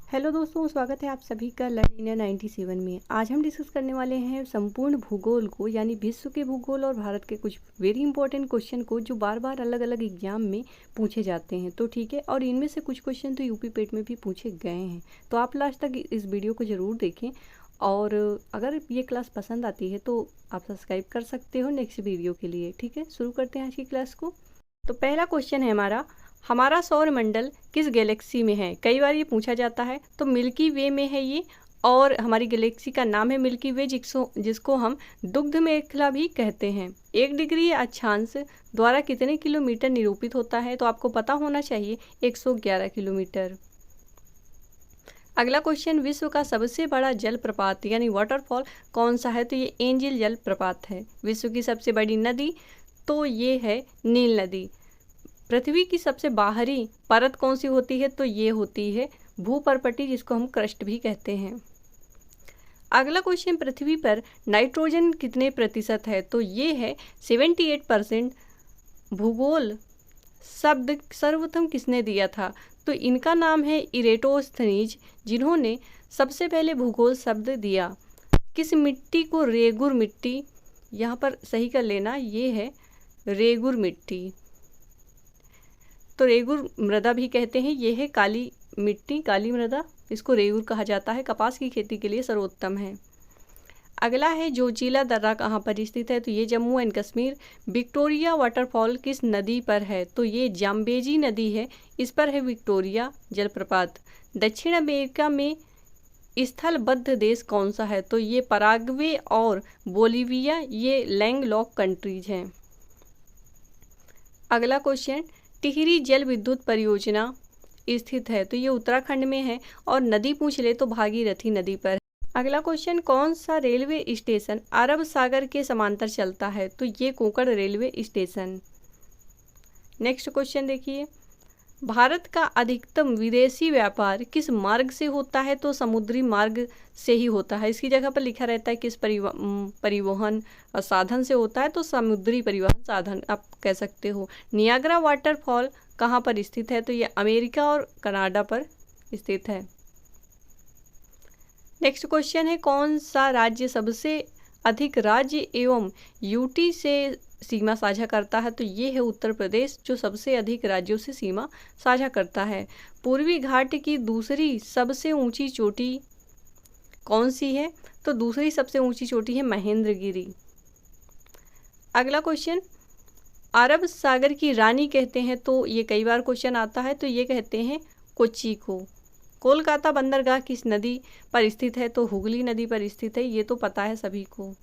Hello दोस्तों, स्वागत है आप सभी का लर्न इंडिया 97 में। आज हम डिस्कस करने वाले हैं संपूर्ण भूगोल को, यानी विश्व के भूगोल और भारत के कुछ वेरी इंपॉर्टेंट क्वेश्चन को जो बार बार अलग अलग एग्जाम में पूछे जाते हैं। तो ठीक है, और इनमें से कुछ क्वेश्चन तो यूपी पेट में भी पूछे गए हैं। तो आप लास्ट तक इस वीडियो को ज़रूर देखें, और अगर ये क्लास पसंद आती है तो आप सब्सक्राइब कर सकते हो नेक्स्ट वीडियो के लिए। ठीक है, शुरू करते हैं आज की क्लास को। तो पहला क्वेश्चन है हमारा सौर मंडल किस गैलेक्सी में है। कई बार ये पूछा जाता है। तो मिल्की वे में है ये, और हमारी गैलेक्सी का नाम है मिल्की वे, जिसको हम दुग्ध मेखला भी कहते हैं। 1 डिग्री अक्षांश द्वारा कितने किलोमीटर निरूपित होता है, तो आपको पता होना चाहिए 111 किलोमीटर। अगला क्वेश्चन, विश्व का सबसे बड़ा जलप्रपात यानी वाटरफॉल कौन सा है, तो ये एंजिल जलप्रपात है। विश्व की सबसे बड़ी नदी, तो ये है नील नदी। पृथ्वी की सबसे बाहरी परत कौन सी होती है, तो ये होती है भूपर्पटी, जिसको हम क्रस्ट भी कहते हैं। अगला क्वेश्चन, पृथ्वी पर नाइट्रोजन कितने प्रतिशत है, तो ये है 78%। भूगोल शब्द सर्वप्रथम किसने दिया था, तो इनका नाम है इरेटोस्थनीज, जिन्होंने सबसे पहले भूगोल शब्द दिया। किस मिट्टी को रेगुर मिट्टी, यहाँ पर सही कर लेना, ये है रेगुर मिट्टी, तो रेगुर मृदा भी कहते हैं। ये है काली मिट्टी, काली मृदा, इसको रेगुर कहा जाता है। कपास की खेती के लिए सर्वोत्तम है। अगला है जोजिला दर्रा कहाँ पर स्थित है, तो ये Jammu and Kashmir. Victoria waterfall किस नदी पर है, तो ये जाम्बेजी नदी है, इस पर है विक्टोरिया जलप्रपात। दक्षिण अमेरिका में स्थलबद्ध देश कौन सा है, तो ये पराग्वे और बोलीविया, ये लैंडलॉक कंट्रीज हैं। अगला क्वेश्चन, टिहरी जल विद्युत परियोजना स्थित है, तो ये उत्तराखंड में है, और नदी पूछ ले तो भागीरथी नदी पर है। अगला क्वेश्चन, कौन सा रेलवे स्टेशन अरब सागर के समांतर चलता है, तो ये Konkan railway station. Next question देखिए, भारत का अधिकतम विदेशी व्यापार किस मार्ग से होता है, तो समुद्री मार्ग से ही होता है। इसकी जगह पर लिखा रहता है किस परिवहन साधन से होता है, तो समुद्री परिवहन साधन आप कह सकते हो। नियाग्रा वाटरफॉल कहाँ पर स्थित है, तो ये अमेरिका और कनाडा पर स्थित है। नेक्स्ट क्वेश्चन है, कौन सा राज्य सबसे अधिक राज्य एवं यूटी से सीमा साझा करता है, तो ये है उत्तर प्रदेश, जो सबसे अधिक राज्यों से सीमा साझा करता है। पूर्वी घाट की दूसरी सबसे ऊंची चोटी कौन सी है, तो दूसरी सबसे ऊंची चोटी है महेंद्रगिरी। अगला क्वेश्चन, अरब सागर की रानी कहते हैं, तो ये कई बार क्वेश्चन आता है, तो ये कहते हैं कोच्चि को। कोलकाता बंदरगाह किस नदी पर स्थित है, तो हुगली नदी पर स्थित है, ये तो पता है सभी को।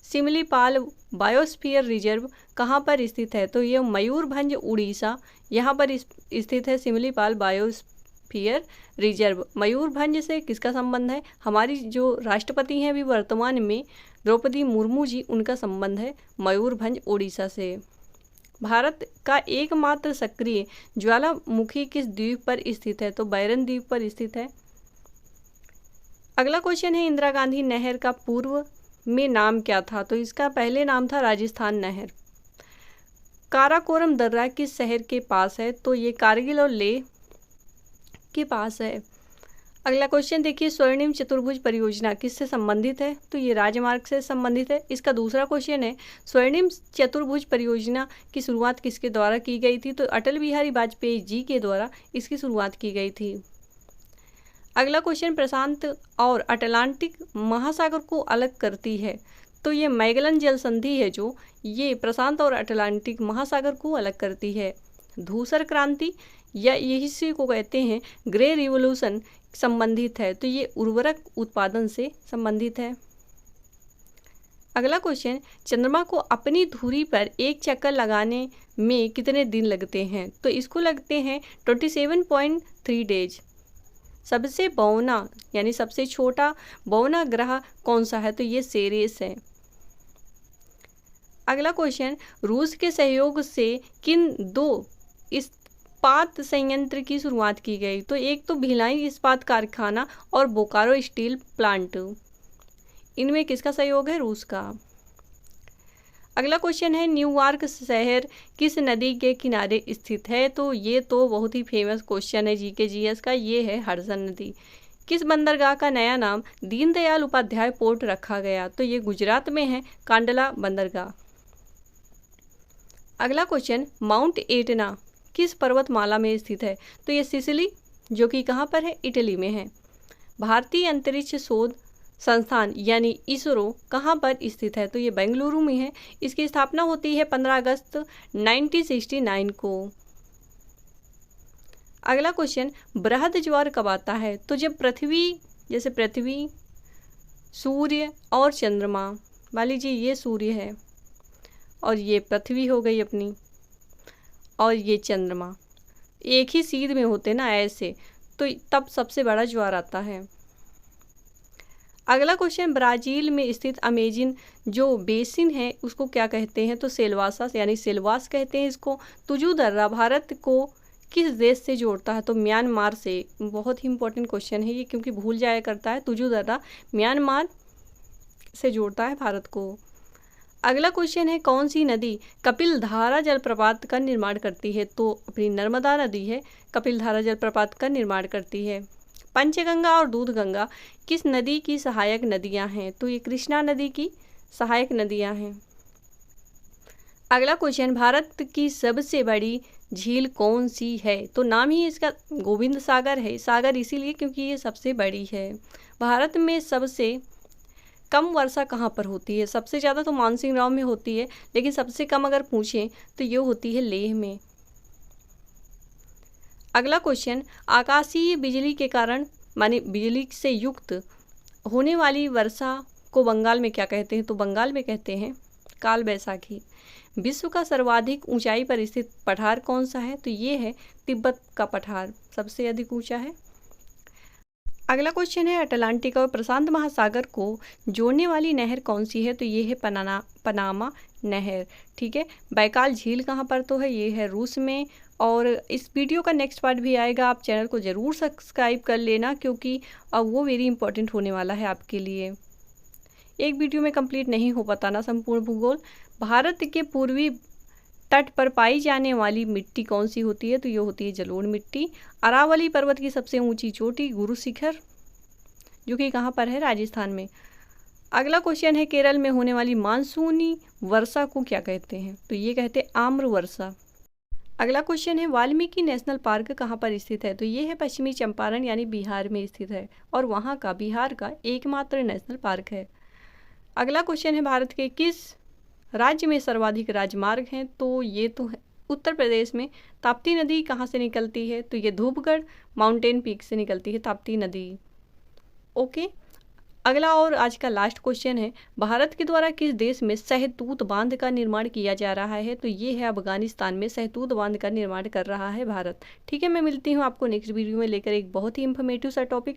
सिमलीपाल बायोस्फीयर रिजर्व कहाँ पर स्थित है, तो ये मयूरभंज उड़ीसा, यहाँ पर स्थित है सिमलीपाल बायोस्फीयर रिजर्व। मयूरभंज से किसका संबंध है, हमारी जो राष्ट्रपति हैं अभी वर्तमान में द्रौपदी मुर्मू जी, उनका संबंध है मयूरभंज उड़ीसा से। भारत का एकमात्र सक्रिय ज्वालामुखी किस द्वीप पर स्थित है, तो बैरन द्वीप पर स्थित है। अगला क्वेश्चन है, इंदिरा गांधी नहर का पूर्व में नाम क्या था, तो इसका पहले नाम था राजस्थान नहर। काराकोरम दर्रा किस शहर के पास है, तो ये कारगिल और लेह के पास है। अगला क्वेश्चन देखिए, स्वर्णिम चतुर्भुज परियोजना किससे संबंधित है, तो ये राजमार्ग से संबंधित है। इसका दूसरा क्वेश्चन है, स्वर्णिम चतुर्भुज परियोजना की शुरुआत किसके द्वारा की गई थी, तो अटल बिहारी वाजपेयी जी के द्वारा इसकी शुरुआत की गई थी। अगला क्वेश्चन, प्रशांत और अटलांटिक महासागर को अलग करती है, तो ये मैगलन जल संधि है, जो ये प्रशांत और अटलांटिक महासागर को अलग करती है। धूसर क्रांति या इसी को कहते हैं ग्रे रिवोल्यूशन संबंधित है, तो ये उर्वरक उत्पादन से संबंधित है। अगला क्वेश्चन, चंद्रमा को अपनी धुरी पर एक चक्कर लगाने में कितने दिन लगते हैं, तो इसको लगते हैं 27.3 डेज। सबसे बौना यानी सबसे छोटा बौना ग्रह कौन सा है, तो ये सेरेस है। अगला क्वेश्चन, रूस के सहयोग से किन 2 इस्पात संयंत्र की शुरुआत की गई, तो एक तो भिलाई इस्पात कारखाना और बोकारो स्टील प्लांट, इनमें किसका सहयोग है, रूस का। अगला क्वेश्चन है न्यूयॉर्क शहर किस नदी के किनारे स्थित है? तो ये तो बहुत ही फेमस क्वेश्चन है जीके जीएस का, ये है हडसन नदी। किस बंदरगाह का नया नाम दीनदयाल उपाध्याय पोर्ट रखा गया? तो ये गुजरात में है, कांडला बंदरगाह। अगला क्वेश्चन माउंट एटना किस पर्वतमाला में स्थित है? तो ये सिसिली, जो कि कहाँ पर है? इटली में है। भारतीय अंतरिक्ष शोध संस्थान यानी इसरो कहाँ पर स्थित है? तो ये बेंगलुरु में है। इसकी स्थापना होती है 15 अगस्त 1969 को। अगला क्वेश्चन बृहद ज्वार कब आता है? तो जब पृथ्वी, जैसे पृथ्वी, सूर्य और चंद्रमा, मान लीजिए ये सूर्य है और ये पृथ्वी हो गई अपनी और ये चंद्रमा, एक ही सीध में होते ना ऐसे, तो तब सबसे बड़ा ज्वार आता है। अगला क्वेश्चन ब्राज़ील में स्थित अमेजन जो बेसिन है उसको क्या कहते हैं? तो सेल्वासा यानी सेल्वास कहते हैं इसको। तुजू दर्रा भारत को किस देश से जोड़ता है? तो म्यांमार से। बहुत ही इंपॉर्टेंट क्वेश्चन है ये, क्योंकि भूल जाया करता है। तुजू दर्रा म्यांमार से जोड़ता है भारत को। अगला क्वेश्चन है कौन सी नदी कपिलधारा जलप्रपात का निर्माण करती है? तो अपनी नर्मदा नदी है, कपिलधारा जलप्रपात का निर्माण करती है। पंचगंगा और दूधगंगा किस नदी की सहायक नदियां हैं? तो ये कृष्णा नदी की सहायक नदियां हैं। अगला क्वेश्चन भारत की सबसे बड़ी झील कौन सी है? तो नाम ही इसका गोविंद सागर है, सागर इसीलिए क्योंकि ये सबसे बड़ी है। भारत में सबसे कम वर्षा कहाँ पर होती है? सबसे ज़्यादा तो मानसिंह राव में होती है, लेकिन सबसे कम अगर पूछें तो ये होती है लेह में। अगला क्वेश्चन आकाशीय बिजली के कारण माने बिजली से युक्त होने वाली वर्षा को बंगाल में क्या कहते हैं? तो बंगाल में कहते हैं काल बैसाखी। विश्व का सर्वाधिक ऊंचाई पर स्थित पठार कौन सा है? तो ये है तिब्बत का पठार, सबसे अधिक ऊंचा है। अगला क्वेश्चन है अटलांटिक और प्रशांत महासागर को जोड़ने वाली नहर कौन सी है? तो ये है पनामा नहर। ठीक है। बैकाल झील कहाँ पर? तो है ये है रूस में। और इस वीडियो का नेक्स्ट पार्ट भी आएगा, आप चैनल को ज़रूर सब्सक्राइब कर लेना, क्योंकि अब वो वेरी इंपॉर्टेंट होने वाला है आपके लिए। एक वीडियो में कंप्लीट नहीं हो पाता ना संपूर्ण भूगोल। भारत के पूर्वी तट पर पाई जाने वाली मिट्टी कौन सी होती है? तो ये होती है जलोढ़ मिट्टी। अरावली पर्वत की सबसे ऊंची चोटी गुरु शिखर, जो कि कहाँ पर है? राजस्थान में। अगला क्वेश्चन है केरल में होने वाली मानसूनी वर्षा को क्या कहते हैं? तो ये कहते हैं आम्र वर्षा। अगला क्वेश्चन है वाल्मीकि नेशनल पार्क कहाँ पर स्थित है? तो ये है पश्चिमी चंपारण यानी बिहार में स्थित है, और वहाँ का बिहार का एकमात्र नेशनल पार्क है। अगला क्वेश्चन है भारत के किस राज्य में सर्वाधिक राजमार्ग हैं? तो ये तो है उत्तर प्रदेश में। ताप्ती नदी कहाँ से निकलती है? तो ये धूपगढ़ माउंटेन पीक से निकलती है ताप्ती नदी। ओके। अगला और आज का लास्ट क्वेश्चन है भारत के द्वारा किस देश में सहतूत बांध का निर्माण किया जा रहा है? तो ये है अफगानिस्तान में सहतूत बांध का निर्माण कर रहा है भारत। ठीक है, मैं मिलती हूँ आपको नेक्स्ट वीडियो में लेकर एक बहुत ही इंफॉर्मेटिव सा टॉपिक।